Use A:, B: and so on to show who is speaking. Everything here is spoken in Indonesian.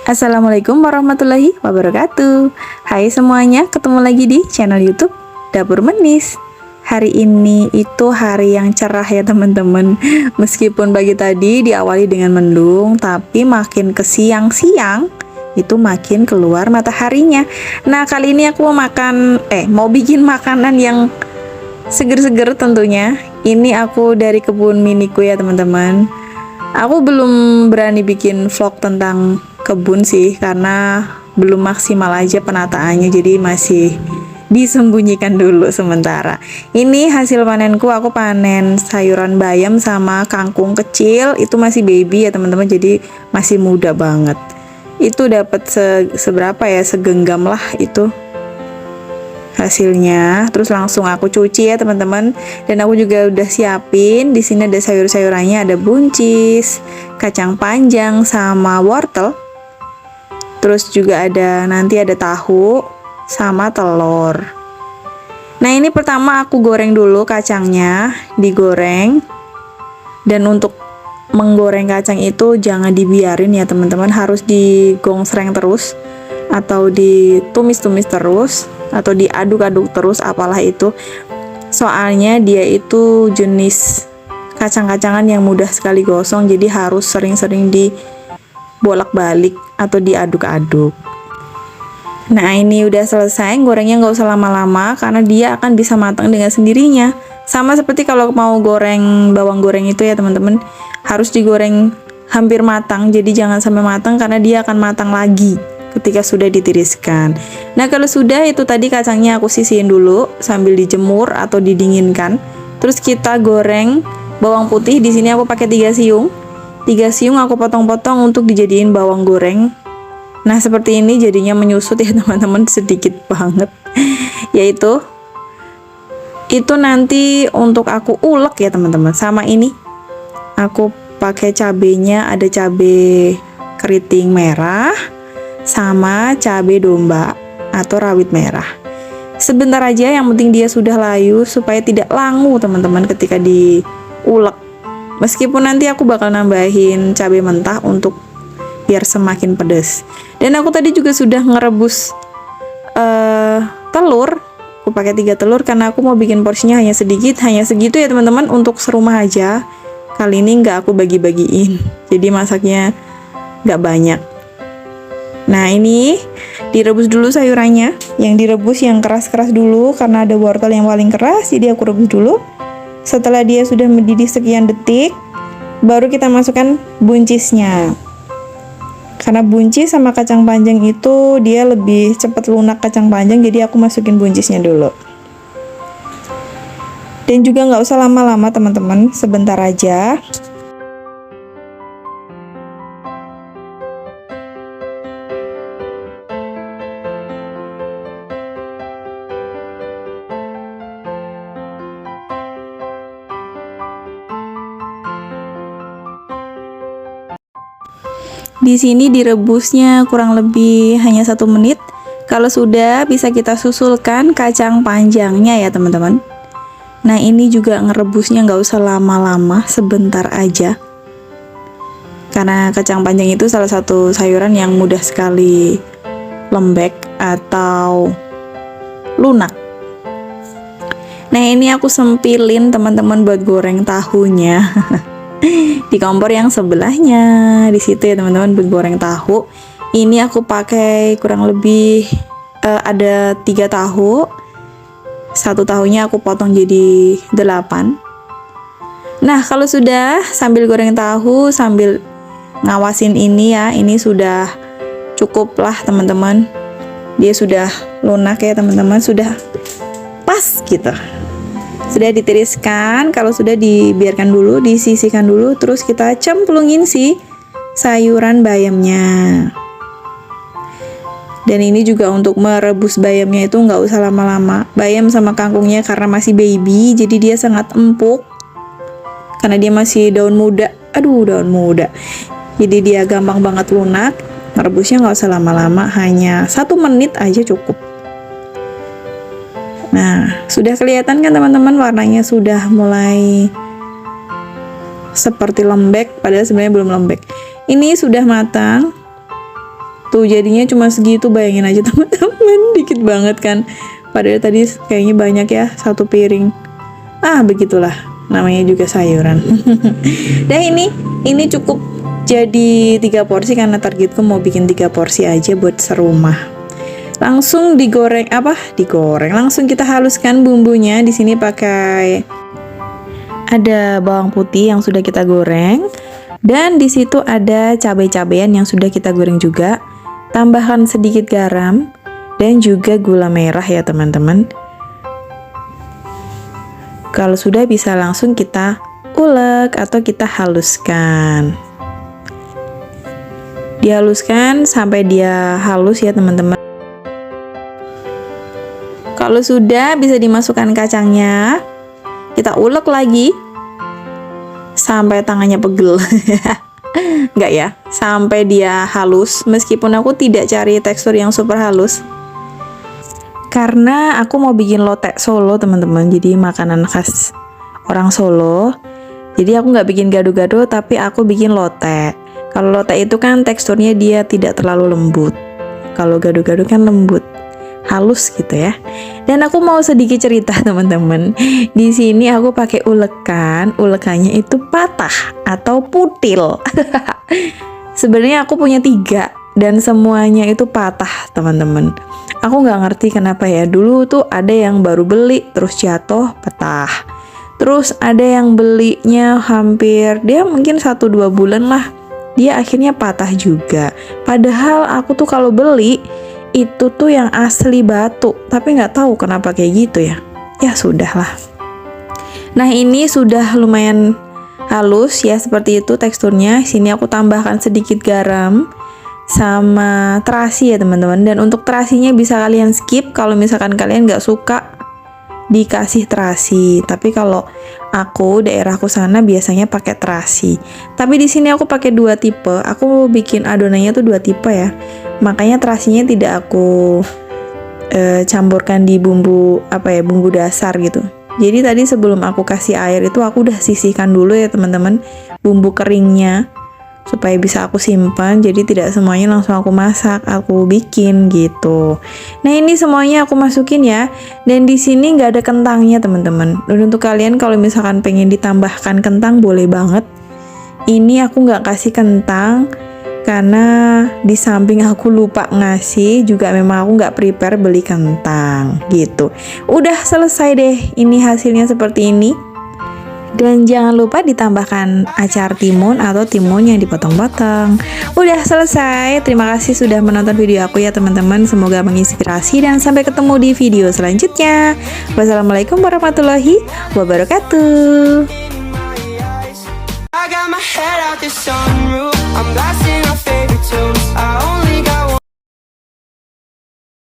A: Assalamualaikum warahmatullahi wabarakatuh. Hai semuanya, ketemu lagi di channel YouTube Dapur Manis. Hari ini itu hari yang cerah ya teman-teman. Meskipun pagi tadi diawali dengan mendung, tapi makin ke siang-siang itu makin keluar mataharinya. Nah, kali ini aku mau bikin makanan yang seger-seger tentunya. Ini aku dari kebun miniku ya teman-teman. Aku belum berani bikin vlog tentang kebun sih karena belum maksimal aja penataannya, jadi masih disembunyikan dulu sementara. Ini hasil panenku, aku panen sayuran bayam sama kangkung kecil, itu masih baby ya teman-teman, jadi masih muda banget. Itu dapat seberapa ya, segenggam lah itu hasilnya. Terus langsung aku cuci ya teman-teman, dan aku juga udah siapin di sini ada sayur-sayurannya, ada buncis, kacang panjang sama wortel. Terus juga nanti ada tahu sama telur. Nah, ini pertama aku goreng dulu kacangnya, digoreng. Dan untuk menggoreng kacang itu jangan dibiarin ya teman-teman, harus digongsreng terus atau ditumis-tumis terus atau diaduk-aduk terus, apalah itu. Soalnya dia itu jenis kacang-kacangan yang mudah sekali gosong, jadi harus sering-sering bolak-balik atau diaduk-aduk. Nah, ini udah selesai, gorengnya nggak usah lama-lama karena dia akan bisa matang dengan sendirinya. Sama seperti kalau mau goreng bawang goreng itu ya teman-teman, harus digoreng hampir matang, jadi jangan sampai matang karena dia akan matang lagi ketika sudah ditiriskan. Nah, kalau sudah itu tadi kacangnya aku sisihin dulu sambil dijemur atau didinginkan. Terus kita goreng bawang putih. Di sini aku pakai 3 siung. 3 siung aku potong-potong untuk dijadiin bawang goreng. Nah, seperti ini jadinya menyusut ya teman-teman, sedikit banget. Yaitu itu nanti untuk aku ulek ya teman-teman. Sama ini aku pakai cabenya, ada cabe keriting merah sama cabe domba atau rawit merah. Sebentar aja, yang penting dia sudah layu supaya tidak langu teman-teman ketika diulek. Meskipun nanti aku bakal nambahin cabai mentah untuk biar semakin pedas. Dan aku tadi juga sudah ngerebus telur. Aku pakai 3 telur karena aku mau bikin porsinya hanya sedikit, hanya segitu ya teman-teman, untuk serumah aja. Kali ini nggak aku bagi-bagiin, jadi masaknya nggak banyak. Nah, ini direbus dulu sayurannya. Yang direbus yang keras-keras dulu karena ada wortel yang paling keras, jadi aku rebus dulu. Setelah dia sudah mendidih sekian detik, baru kita masukkan buncisnya. Karena buncis sama kacang panjang itu dia lebih cepat lunak kacang panjang, jadi aku masukin buncisnya dulu. Dan juga nggak usah lama-lama teman-teman, sebentar aja. Di sini direbusnya kurang lebih hanya 1 menit. Kalau sudah, bisa kita susulkan kacang panjangnya ya teman-teman. Nah, ini juga ngerebusnya nggak usah lama-lama, sebentar aja. Karena kacang panjang itu salah satu sayuran yang mudah sekali lembek atau lunak. Nah, ini aku sempilin teman-teman buat goreng tahunya. Di kompor yang sebelahnya, di situ ya teman-teman, buat goreng tahu. Ini aku pakai kurang lebih ada 3 tahu. 1 tahunya aku potong jadi 8. Nah, kalau sudah, sambil goreng tahu sambil ngawasin ini ya, ini sudah cukup lah teman-teman. Dia sudah lunak ya teman-teman, sudah pas gitu. Sudah ditiriskan, kalau sudah dibiarkan dulu, disisihkan dulu, terus kita cemplungin si sayuran bayamnya. Dan ini juga untuk merebus bayamnya itu nggak usah lama-lama. Bayam sama kangkungnya karena masih baby, jadi dia sangat empuk. Karena dia masih daun muda, daun muda. Jadi dia gampang banget lunak. Merebusnya nggak usah lama-lama, hanya 1 menit aja cukup. Nah, sudah kelihatan kan teman-teman, warnanya sudah mulai seperti lembek, padahal sebenarnya belum lembek. Ini sudah matang. Tuh jadinya cuma segitu, bayangin aja teman-teman, dikit banget kan. Padahal tadi kayaknya banyak ya, 1 piring. Begitulah, namanya juga sayuran. Dan ini cukup jadi 3 porsi karena targetku mau bikin 3 porsi aja buat serumah. Langsung digoreng, langsung kita haluskan bumbunya. Di sini pakai ada bawang putih yang sudah kita goreng, dan di situ ada cabai-cabean yang sudah kita goreng juga. Tambahkan sedikit garam dan juga gula merah ya teman-teman. Kalau sudah bisa langsung kita ulek atau kita haluskan. Dihaluskan sampai dia halus ya teman-teman. Kalau sudah bisa dimasukkan kacangnya. Kita ulek lagi sampai tangannya pegel. Enggak ya, sampai dia halus. Meskipun aku tidak cari tekstur yang super halus, karena aku mau bikin lotek Solo teman-teman. Jadi makanan khas orang Solo. Jadi aku nggak bikin gado-gado, tapi aku bikin lotek. Kalau lotek itu kan teksturnya dia tidak terlalu lembut. Kalau gado-gado kan lembut, halus gitu ya. Dan aku mau sedikit cerita teman-teman. Di sini aku pakai ulekannya itu patah atau putil. Sebenarnya aku punya 3 dan semuanya itu patah teman-teman. Aku nggak ngerti kenapa ya. Dulu tuh ada yang baru beli terus jatuh patah. Terus ada yang belinya hampir dia mungkin 1-2 bulan lah, dia akhirnya patah juga. Padahal aku tuh kalau beli itu tuh yang asli batu, tapi nggak tahu kenapa kayak gitu ya. Ya sudahlah. Nah ini sudah lumayan halus ya, seperti itu teksturnya. Sini aku tambahkan sedikit garam sama terasi ya teman-teman. Dan untuk terasinya bisa kalian skip kalau misalkan kalian nggak suka dikasih terasi. Tapi kalau aku daerahku sana biasanya pakai terasi. Tapi di sini aku pakai 2 tipe. Aku bikin adonannya tuh 2 tipe ya. Makanya terasinya tidak aku campurkan di bumbu bumbu dasar gitu. Jadi tadi sebelum aku kasih air itu aku udah sisihkan dulu ya teman-teman bumbu keringnya supaya bisa aku simpan. Jadi tidak semuanya langsung aku masak, aku bikin gitu. Nah ini semuanya aku masukin ya. Dan di sini nggak ada kentangnya teman-teman. Dan untuk kalian kalau misalkan pengen ditambahkan kentang boleh banget. Ini aku nggak kasih kentang karena di samping aku lupa ngasih, juga memang aku nggak prepare beli kentang gitu. Udah selesai deh, ini hasilnya seperti ini. Dan jangan lupa ditambahkan acar timun atau timun yang dipotong-potong. Udah selesai. Terima kasih sudah menonton video aku ya teman-teman. Semoga menginspirasi dan sampai ketemu di video selanjutnya. Wassalamualaikum warahmatullahi wabarakatuh.